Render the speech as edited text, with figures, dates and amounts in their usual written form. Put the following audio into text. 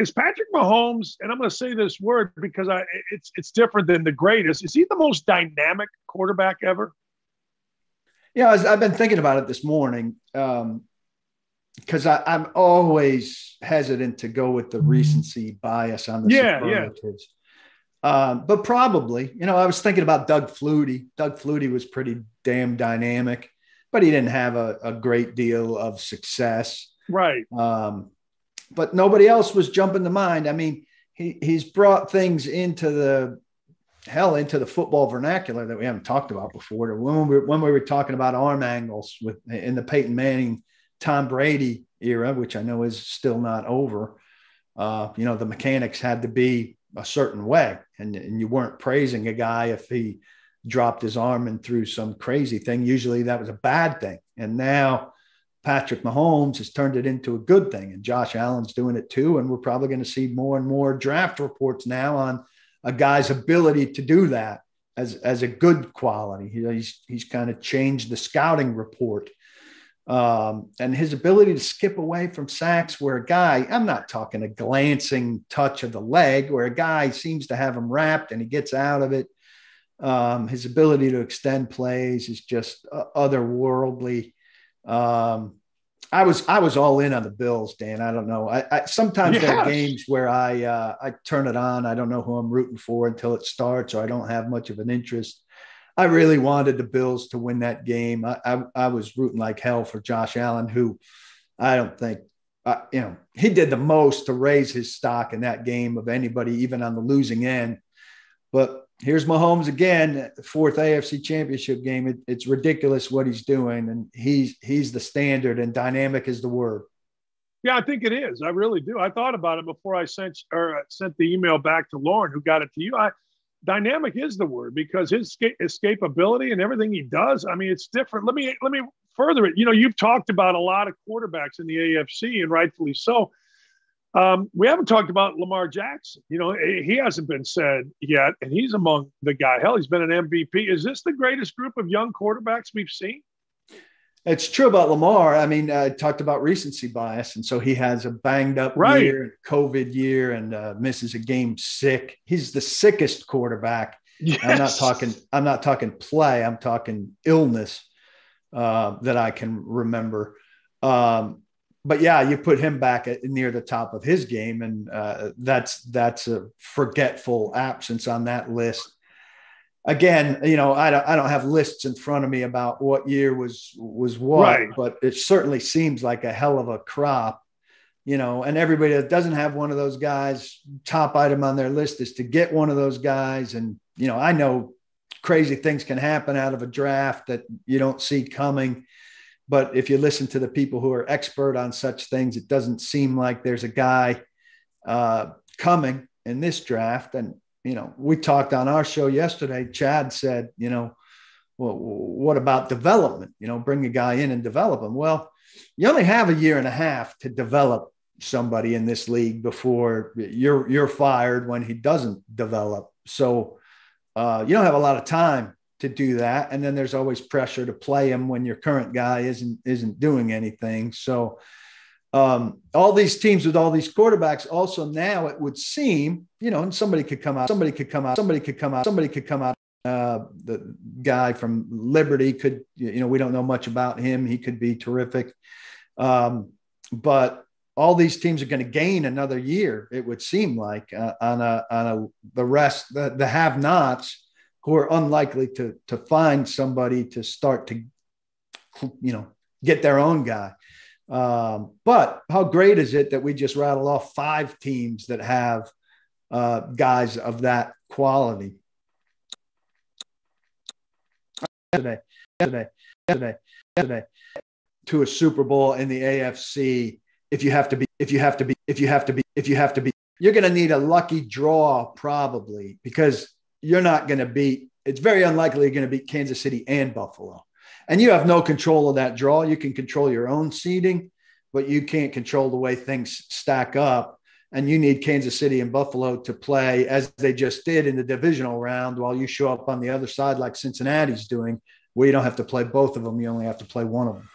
is Patrick Mahomes, and I'm going to say this word because it's different than the greatest. Is he the most dynamic quarterback ever? Yeah, I've been thinking about it this morning because I'm always hesitant to go with the recency bias on the superlatives. But probably, I was thinking about Doug Flutie. Doug Flutie was pretty damn dynamic, but he didn't have a great deal of success. Right. But nobody else was jumping to mind. I mean, he's brought things into the football vernacular that we haven't talked about before. When we were talking about arm angles in the Peyton Manning, Tom Brady era, which I know is still not over, the mechanics had to be a certain way, and you weren't praising a guy if he dropped his arm and threw some crazy thing. Usually that was a bad thing. And now Patrick Mahomes has turned it into a good thing, and Josh Allen's doing it too. And we're probably going to see more and more draft reports now on a guy's ability to do that as a good quality. He's kind of changed the scouting report, and his ability to skip away from sacks where a guy, I'm not talking a glancing touch of the leg, where a guy seems to have him wrapped and he gets out of it. His ability to extend plays is just otherworldly. I was all in on the Bills, Dan. I don't know. I sometimes there are games where I turn it on. I don't know who I'm rooting for until it starts, or I don't have much of an interest. I really wanted the Bills to win that game. I was rooting like hell for Josh Allen, who I don't think, he did the most to raise his stock in that game of anybody, even on the losing end. But here's Mahomes again, fourth AFC championship game. It's ridiculous what he's doing, and he's the standard, and dynamic is the word. Yeah, I think it is. I really do. I thought about it before I sent the email back to Lauren, who got it to you. Dynamic is the word, because his escapability and everything he does, I mean, it's different. Let me further it. You've talked about a lot of quarterbacks in the AFC, and rightfully so. We haven't talked about Lamar Jackson. He hasn't been said yet, and he's among the guy. Hell, he's been an MVP. Is this the greatest group of young quarterbacks we've seen? It's true about Lamar. I mean, I talked about recency bias, and so he has a banged up year, COVID year, and misses a game sick. He's the sickest quarterback. Yes. I'm not talking play. I'm talking illness that I can remember. But yeah, you put him back near the top of his game, and that's a forgetful absence on that list. Again, I don't have lists in front of me about what year was what, right, but it certainly seems like a hell of a crop, and everybody that doesn't have one of those guys, top item on their list is to get one of those guys. And, I know crazy things can happen out of a draft that you don't see coming. But if you listen to the people who are expert on such things, it doesn't seem like there's a guy coming in this draft. And, we talked on our show yesterday. Chad said, well, what about development? Bring a guy in and develop him. Well, you only have a year and a half to develop somebody in this league before you're fired when he doesn't develop. So you don't have a lot of time to do that. And then there's always pressure to play him when your current guy isn't doing anything. So all these teams with all these quarterbacks also, now it would seem, and somebody could come out. The guy from Liberty could, we don't know much about him. He could be terrific. But all these teams are going to gain another year, it would seem like, the rest, the have-nots, who are unlikely to find somebody to start to, get their own guy. But how great is it that we just rattled off 5 teams that have guys of that quality? Yesterday, to a Super Bowl in the AFC, you're going to need a lucky draw probably, because you're not going to beat. It's very unlikely you're going to beat Kansas City and Buffalo. And you have no control of that draw. You can control your own seeding, but you can't control the way things stack up. And you need Kansas City and Buffalo to play as they just did in the divisional round, while you show up on the other side like Cincinnati's doing, where you don't have to play both of them. You only have to play one of them.